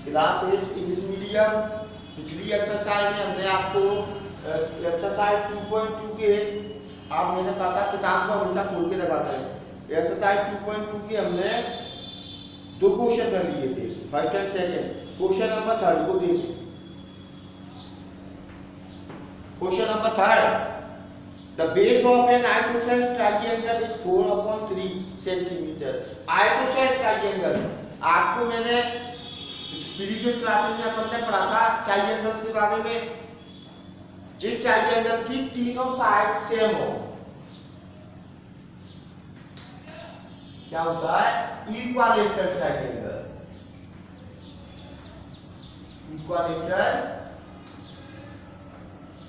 Class 8 English medium. पिछली exercise में हमने आपको एक्सरसाइज 2.2 के आप मैंने कहा था किताब को हमेशा खोल के लगाते हैं। एक्सरसाइज 2.2 के हमने दो क्वेश्चन कर लिए थे, first and second. Question number third को देखिए। Question number third, the base of N isosceles triangle is 4/3 centimetre. Isosceles triangle आपको मैंने प्रीवियस क्लासेस में अपन ने पढ़ा था ट्रायंगल्स के बारे में। जिस ट्रायंगल की तीनों साइड सेम हो, क्या होता है? Equilateral triangle. इक्विलैटरल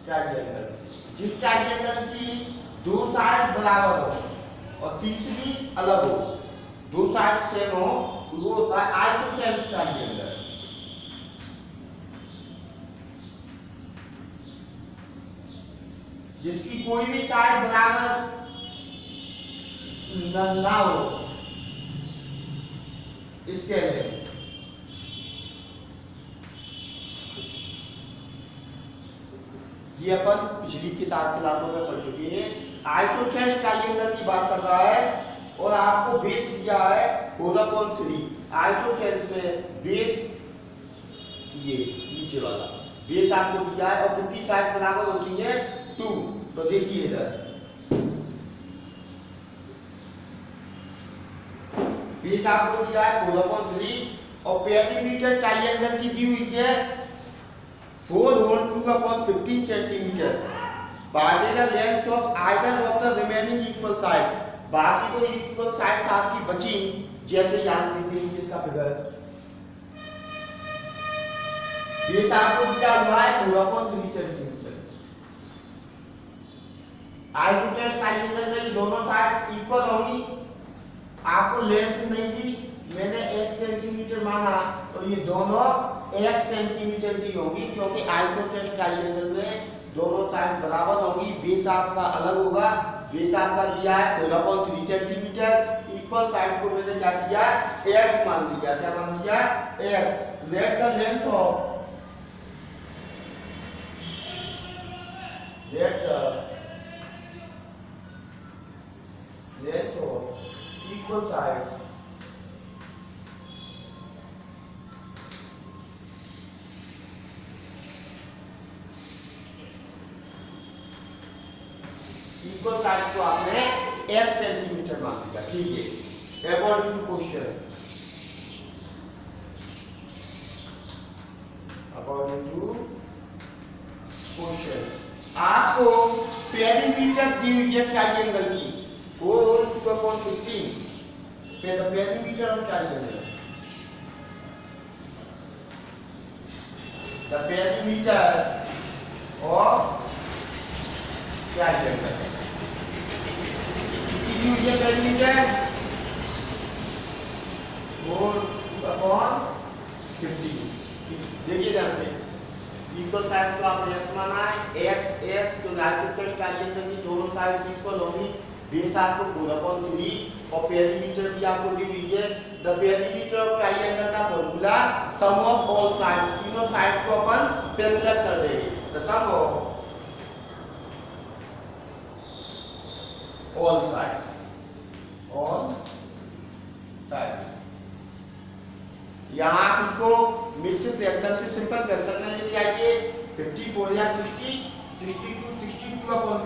ट्रायंगल, जिस ट्रायंगल की दो साइड बराबर हो और तीसरी अलग हो, दो साइड सेम हो, वो होता है आइसोसेलेस ट्रायंगल। जिसकी कोई भी साइड बराबर ना हो, इसके लिए ये अपन पिछली किताब क्लासों में पढ़ चुके हैं। आइसोसेलेस ट्रायंगल की बात कर रहा है और आपको बेस दिया है 4/3। आइसोसेलेस में बेस ये नीचे वाला बेस आपको दिया है और कितनी साइड बराबर होती है? 2। तो देखिए इधर बेस आपको दिया है 4/3 और पेरीमीटर ट्रायंगल की दी हुई है 4/2/15 centimetre. What is the length of either of the remaining equal sides? बाकी तो इक्वल साइड्स आपकी बची, जैसे यहाँ दी गई इसका फिगर। बेस आपको दिया हुआ है 4/3 सेंटीमीटर। आइसोसेलेस ट्रायंगल में दोनों साइड इक्वल होंगी। आपको लेंथ नहीं दी, मैंने 1 सेंटीमीटर माना, तो ये दोनों 1 सेंटीमीटर की होगी, क्योंकि आइसोसेलेस ट्रायंगल में दोनों साइड बराबर होगी। बेस आपका अलग होगा। बेस आपका दिया है 4/3 सेंटीमीटर। इक्वल साइड्स को मैंने क्या किया? x मान लिया। क्या मान लिया? x। Let the length of equal side equal side को आपने 1 सेंटीमीटर मान लिया। ठीक है, अकॉर्डिंग टू क्वेश्चन, आपको पेरीमीटर दी हुई है ट्रायंगल की 4/15 पे the perimeter of triangle. The perimeter of triangle ये पेरीमीटर 4/15। देखिए ध्यान से, इक्वल साइड को आपने x माना है। x तो आइसोसेलेस ट्रायंगल की दोनों साइड इक्वल होंगी। बेस आपको 4/3 और पेरीमीटर भी आपको दी हुई है। द पेरीमीटर ऑफ ट्रायंगल का formula sum of all sides, तीनों साइड को अपन पेरिप्लस कर देंगे। The sum of all side यहाँ आप इसको मिक्स्ड फ्रैक्शन से सिंपल फ्रैक्शन में लेके आइए। 54 या 60, 62/50।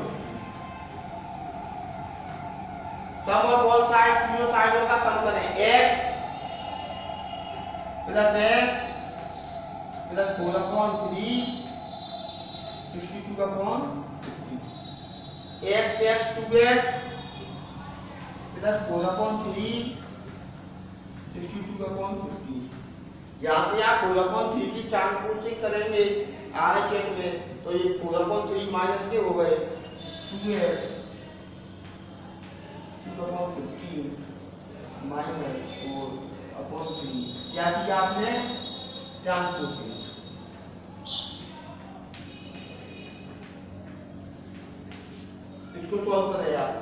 सम ऑफ ऑल साइड, तीनों साइडों का सम करें। x plus x plus 4/3 62/50 x 2x plus 4/3 62/50। यहाँ से आप 4/3 की ट्रांसपोजिंग करेंगे RHS में, तो ये 4/3 माइनस के हो गए 2x 2/15 माइनस 4/3। क्या किया आपने? ट्रांसपोजिंग। इसको सॉल्व करें आप।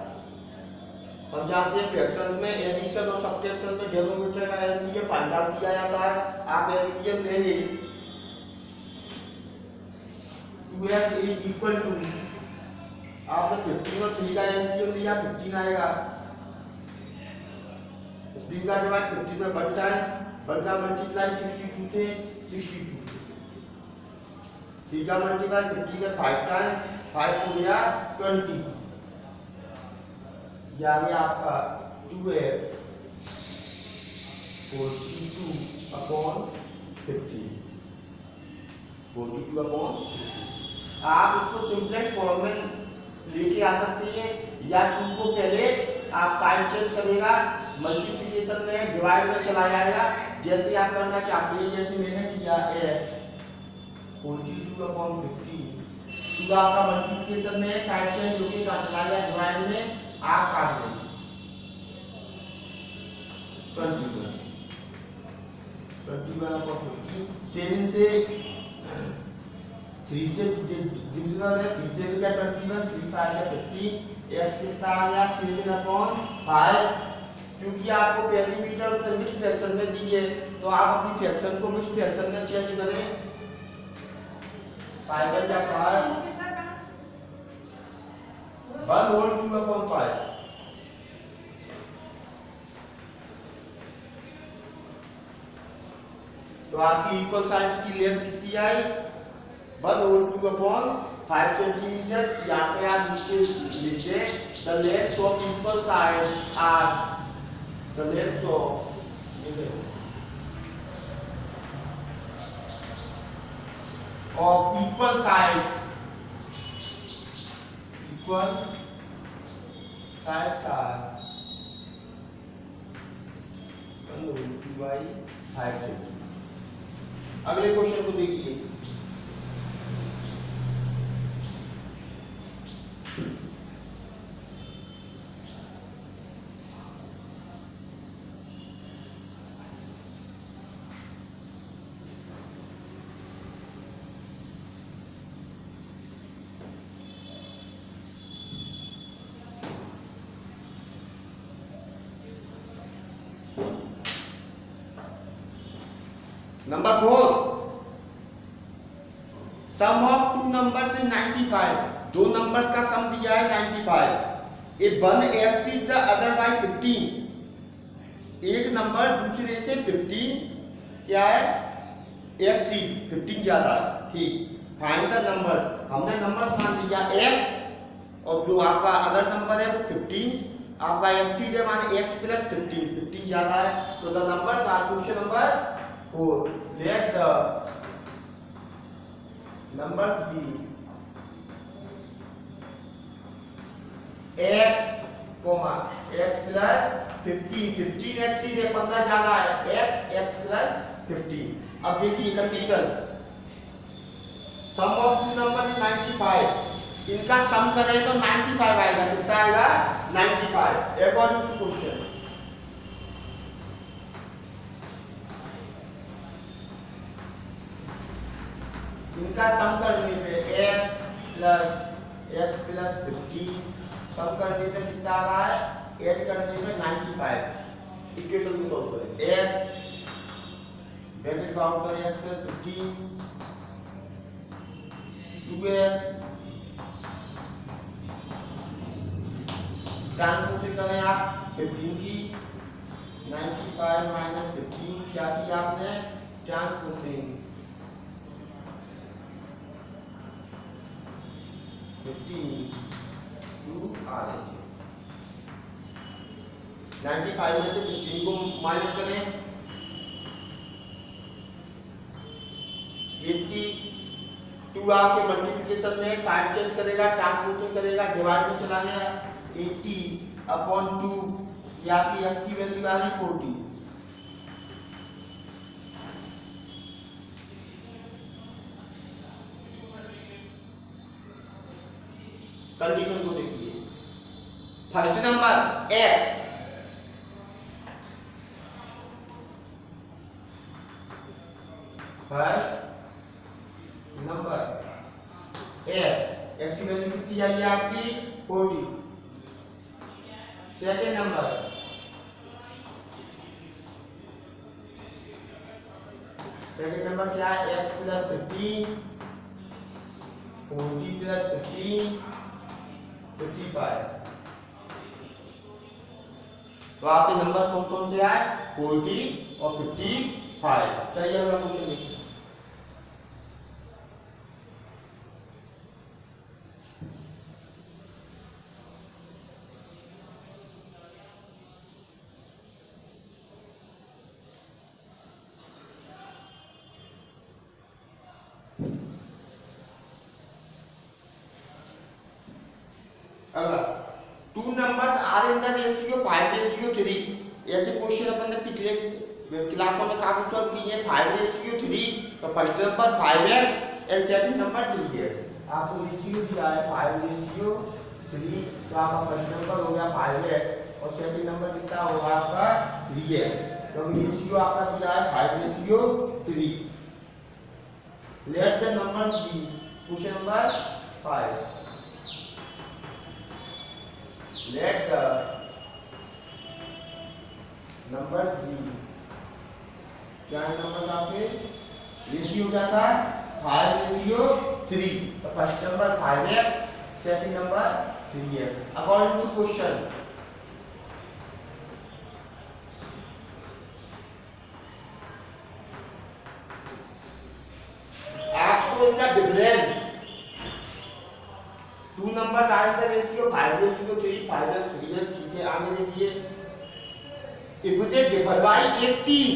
हम जानते हैं फ्रैक्शंस में एडिशन और सब्ट्रैक्शन में डिनोमिनेटर का एलसीएम फाइंड आउट किया जाता है। आप एलसीएम लेंगे 2x इज इक्वल टू, आपने 15 और 3 का एलसीएम लिया 15 आएगा। 15 का डिवाइड 15 में बनता है, बनता मल्टीप्लाई 62 से 62, 3 का मल्टीप्लाई 50 में 5 टाइम, 5 हो गया 20, ये आ गया आपका 2x 42/50, 42/50। आप उसको सिंपलेस्ट फॉर्म में लेके आ सकती हैं, या 2 को पहले आप साइड चेंज करेगा, मल्टीप्लिकेशन में डिवाइड में चला जाएगा, जैसे आप करना चाहते हैं, जैसे मैंने किया x 42/50, 2 आपका मल्टीप्लिकेशन में साइड चेंज होके चला गया डिवाइड में, आप काट देंगे 21 7 से 3 से डिविजिबल है, 3 से क्या 21, 3 5 या 50, x कितना आ गया 7/5। क्योंकि आपको पहली मीटर उसने मिक्स फ्रैक्शन में दी है, तो आप अपनी फ्रैक्शन को मिक्स फ्रैक्शन में चेंज करें। 5 का 5 1/2/5, तो आपकी इक्वल साइड्स की लेंथ कितनी आई 1/2/5 सेंटीमीटर। यहाँ पे आप नीचे लिखिए the length of equal sides are, the length of equal side, equal sides are 1/2/5 centimetre. अगले क्वेश्चन को देखिए, number 4, sum of two numbers is 95, दो नंबर्स का सम दिया है 95। A one exceed the other by 15, एक नंबर दूसरे से 15 क्या है एक्सीड, 15 ज्यादा है, ठीक। फाइंड द नंबर, हमने नंबर मान लिया x, और जो आपका अदर नंबर है वो 15, आपका एक्सीड है माने x प्लस 15, 15 ज्यादा है, तो the numbers are, question number 4, let the numbers be x, x plus 15, 15 exceed है 15 ज्यादा है, x plus 15। अब देखिए condition, sum of two number is 95, इनका सम करें तो 95 आएगा, कितना आएगा 95 अकॉर्डिंग टू क्वेश्चन। इनका सम करने पे x प्लस 50, सम करने पे कितना आ रहा है, ऐड करने पे 95, इक्वेशन को सॉल्व करें, x ब्रैकेट बाउंड करें x प्लस 50, 2x टाइम को फिर करें आप 15 की, 95 माइनस 15 क्या किया आपने, टाइम को फिर 15 टू आ रही है, 95 में से 15 को माइनस करें, 82 आपके मल्टीप्लिकेशन में साइड चेंज करेगा, ट्रांसपोर्टेशन करेगा, डिवाइड में चला गया, 80/2, ये आपकी x की वैल्यू आ रही 40। कंडीशन को देखिए, first number x, first number x, x की वैल्यू कितनी आई है आपकी 40, सेकंड नंबर क्या है x प्लस 15 40 प्लस 15 55। तो आपके नंबर कौन कौन से आए 40 और 55। चलिए अगला क्वेश्चन देखिए। अगला two numbers are in the ratio 5:3। ऐसे क्वेश्चन अपन ने पिछले क्लासों में काफी सॉल्व किए हैं। 5:3 तो first number 5x and second number 3x। आपको रेशियो दिया है 5:3 तो आपका फर्स्ट नंबर हो गया 5x और सेकंड नंबर कितना होगा आपका 3x। तो रेशियो आपका दिया है 5:3। Let the numbers be. Question number 5, let the number be। क्या है नंबर आपके रेशियो क्या था 5:3। तो first number 5x second number 3x according to question. आपको इनका difference two number are in the ratio 5:3 5x 3x। ठीक है आगे देखिए इफ दे डिफर बाय 18।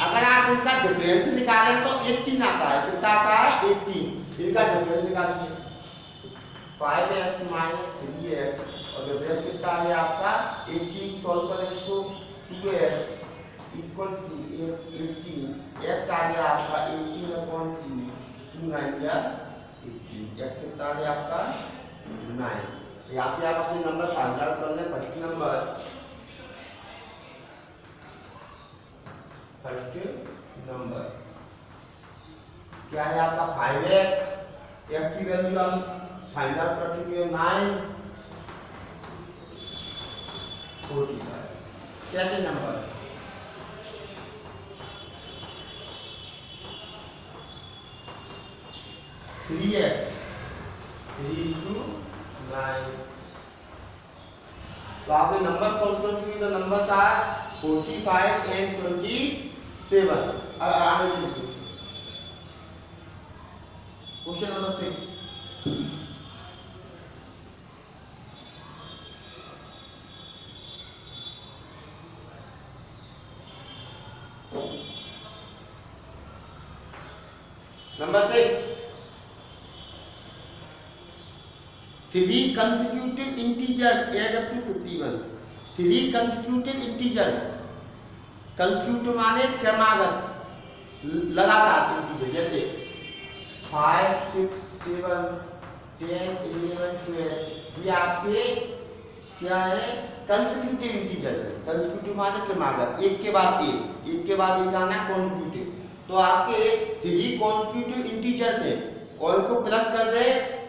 अगर आप इनका डिफरेंस निकालें तो 18 आता है। कितना आता है 18। इनका डिफरेंस निकालिए 5x माइनस 3x और डिफरेंस कितना है आपका 18। सॉल्व करें इसको 2x इक्वल टू 18 x आ गया आपका 18/2 2 9 या 18 x कितना आ गया आपका 9। यहाँ से आप अपने नंबर फाइंड आउट कर लें। फर्स्ट नंबर क्या है आपका 5x x की वैल्यू हम फाइंड आउट कर चुके हैं 9 45। Second number three x 3 into 9। तो आपने नंबर कौन कौन से तो नंबर था 45 and 27। अब आगे चलिए question number 6। Number 6 3 consecutive integers add up to 51। 3 consecutive integers consecutive माने क्रमागत लगातार इंटीजर जैसे 5 6 7 10 11 12 ये आपके क्या है कंसेक्यूटिव इंटीजर्स है। कंसेक्यूटिव माने क्रमागत एक के बाद एक आना है कॉन्सेक्यूटिव। तो आपके 3 कॉन्सेक्यूटिव इंटीजर्स है और इनको प्लस कर दे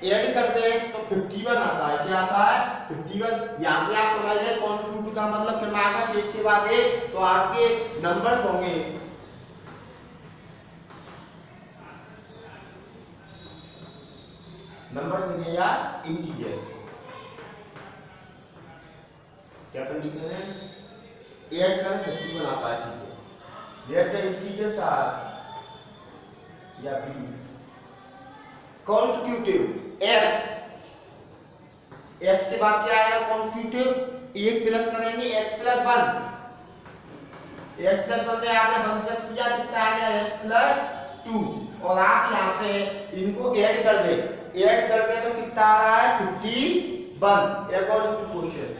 ऐड कर दे तो 51 आता है। क्या आता है 51। यहाँ से आप समझ लें कॉन्सेक्यूटिव का मतलब क्रमागत एक के बाद एक। तो आपके नंबर्स होंगे नंबर लिखे या इंटीजर। क्या अपन लिख रहे हैं ऐड करें 51 आता है। ठीक है लेट द इंटीजर्स आर या बी कॉन्सेक्यूटिव x के बाद क्या आएगा कॉन्सेक्यूटिव एक प्लस करेंगे x प्लस 1 में आपने 1 प्लस किया कितना आ गया x प्लस 2 और आप यहाँ पे इनको ऐड कर दे तो कितना आ रहा है 51 अकॉर्डिंग टू क्वेश्चन।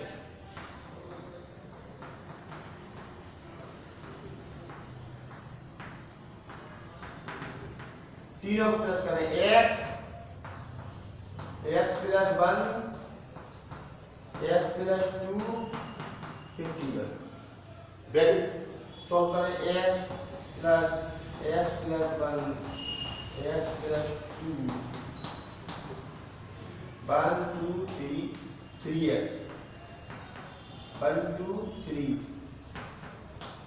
तीनों को प्लस करें x plus 1 x plus 2 51 bracket solve करें x plus 1 x plus 2 1 2 3 3x 1 2 3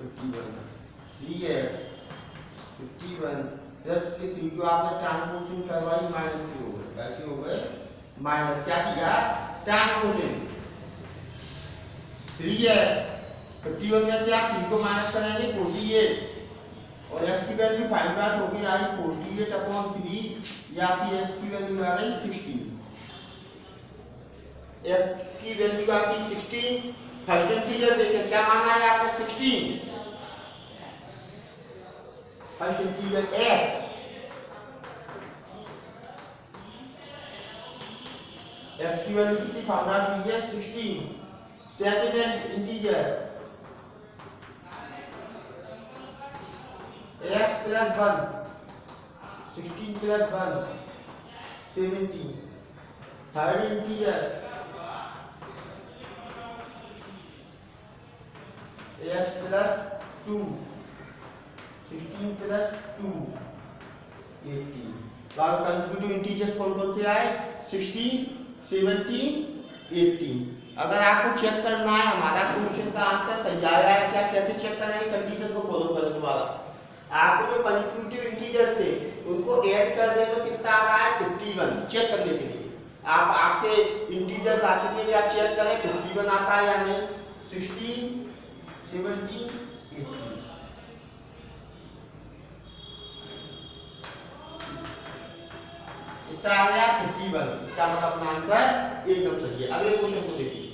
51 3x 51 plus के 3 को आपने ट्रांसपोजिशन करवाई माइनस की हो गए, क्या हो गए माइनस, क्या किया ट्रांसपोजिशन 3x 51 में से आप 3 को माइनस करेंगे 48 और x की वैल्यू फाइंड आउट होगी आई 48/3 या आपकी x की वैल्यू आ गई 16, x की वैल्यू आपकी 16, फर्स्ट इंटीजर देखें क्या माना है आपका 16, फर्स्ट इंटीजर x, x की वैल्यू कितनी फाइंड आउट की है 16, second integer x plus 1 16 plus 1 17, third integer x plus 2 16 plus 2 18, तो कंसेक्यूटिव इंटीजर्स कौन कौन से आए 16 17 18। अगर आपको चेक करना है हमारा क्वेश्चन का आंसर सही आया है क्या, कैसे चेक करना है, कंडीशन को फॉलो करने वाला आपको जो कंसेक्यूटिव इंटीजर थे उनको ऐड कर दे तो कितना आ रहा है 51, चेक करने के लिए आप आपके इंटीजर्स आ चुके हैं या चेक करें 51 आता है या नहीं, 16 17 18 इसका आ गया 51, इसका मतलब अपना आंसर एकदम सही है। अगले क्वेश्चन को देखिए,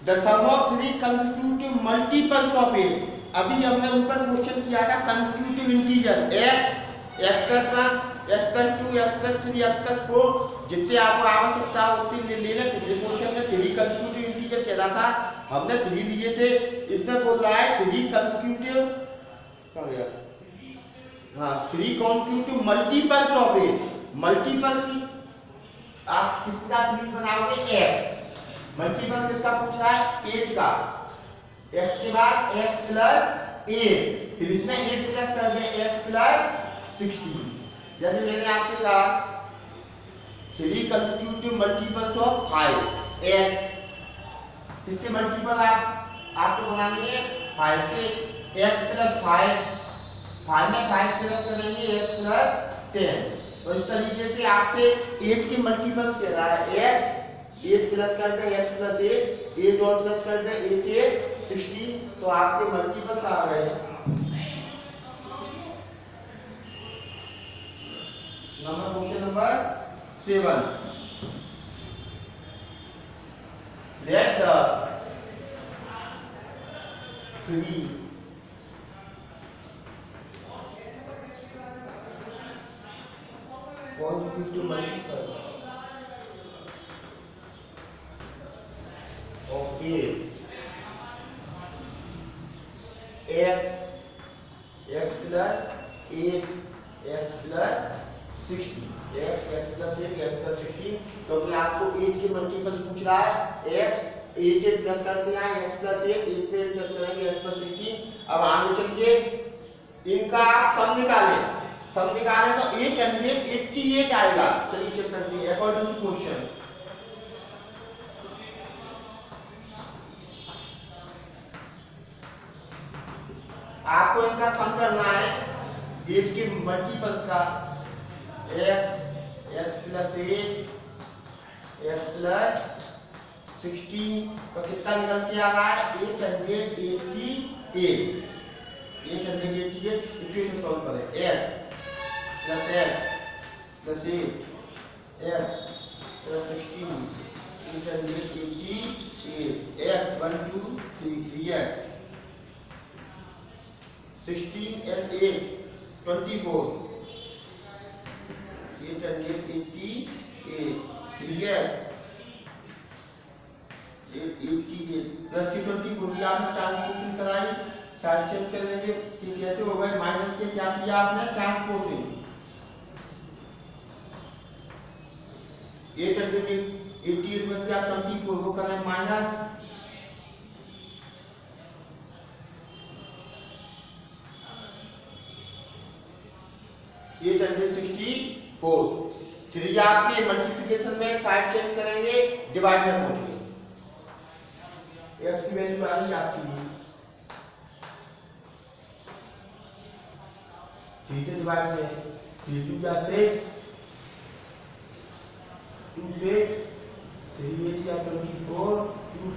The sum of three consecutive multiples of 8, अभी हमने ऊपर क्वेश्चन किया था consecutive integer x, x plus 1, x plus 2, x plus 3, x plus 4 जितने आपको आवश्यकता होती है ले लें। पिछले क्वेश्चन में 3 कंसेक्यूटिव इंटीजर कह रहा था, हमने 3 लिए थे, इसमें बोल रहा है 3 कंसेक्यूटिव कहाँ गया, हाँ 3 कंसेक्यूटिव मल्टीपल्स ऑफ 8, मल्टीपल की आप किसका 3 बनाओगे x, मल्टीपल किसका पूछ रहा है 8 का, x के बाद x प्लस 8, फिर इसमें 8 प्लस कर दें x प्लस 16, जैसे मैंने आपको कहा 3 कंसेक्यूटिव मल्टीपल्स ऑफ 5 x, किसके मल्टीपल आपको बनानी है 5 के, x प्लस 5 में 5 प्लस करेंगे x प्लस 10, तो इस तरीके से आपके 8 के मल्टीपल्स कह रहा है x, 8 प्लस कर दे x प्लस 8 और प्लस कर दे 8 8 16, तो आपके मल्टीपल्स आ गए। Question number 7, let the 3 consecutive multiples of 8 x plus 8 x plus 16, x plus 8 x plus 16, क्योंकि आपको 8 के मल्टीपल पूछ रहा है x 8 प्लस कर दिया है x plus 8 8 पे प्लस करेंगे x plus 16। अब आगे चलिए इनका आप सम निकालें, सम निकालें तो 888 आएगा। चलिए चेक करते हैं अकॉर्डिंग टू क्वेश्चन, आपको इनका सम करना है 8 के मल्टीपल्स का, x प्लस 8 x प्लस 16, तो कितना निकल के आ रहा है 888 इक्वेशन सॉल्व करें, x plus 8 x plus 16 888 x 1 2 3 3x 16 and 8 24 888 3x 888 plus की 24 की आपने ट्रांसपोजिशन कराई साइड चेंज करेंगे कि कैसे हो गए, माइनस के क्या किया आपने, ट्रांसपोजिंग 880 में से आप 24 को करें माइनस, थ्री आपके मल्टीप्लिकेशन में साइड चेंज करेंगे, डिवाइड में पहुंचेंगे, एक्स की वैल्यू आ रही आपकी 3 से डिवाइड में, 3 2 या 6 2 6 3 8 या 24 2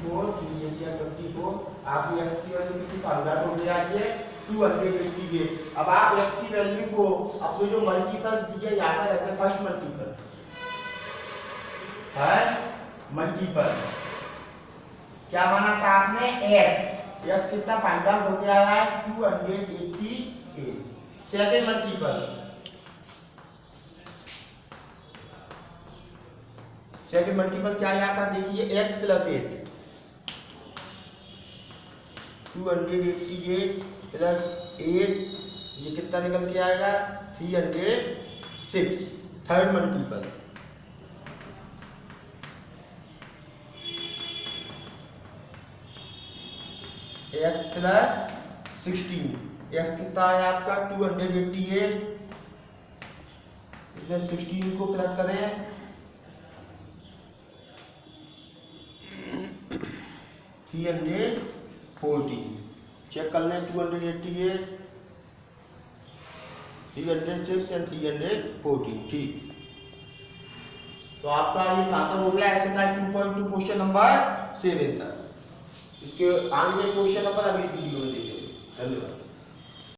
4 3 8 या 24, आपकी एक्स की वैल्यू कितनी फाइंड हो गया ये 288। अब आप एक्स की वैल्यू को अपने जो मल्टीपल दिए यहाँ पे रखें, फर्स्ट मल्टीपल क्या माना था आपने, एक्स, एक्स कितना फाइंड आउट हो गया है 288। सेकंड मल्टीपल क्या है आपका, देखिए x प्लस 8, 288 प्लस 8 ये कितना निकल के आएगा 306। Third multiple x plus 16, x कितना है आपका 288, इसमें 16 को प्लस करें 340, चेक कर लें 288 306 एंड 314, ठीक। तो आपका ये कहाँ तक हो गया, एक्सरसाइज 2.2 क्वेश्चन नंबर 7 तक। इसके आगे क्वेश्चन नंबर अगली वीडियो में देखेंगे। धन्यवाद।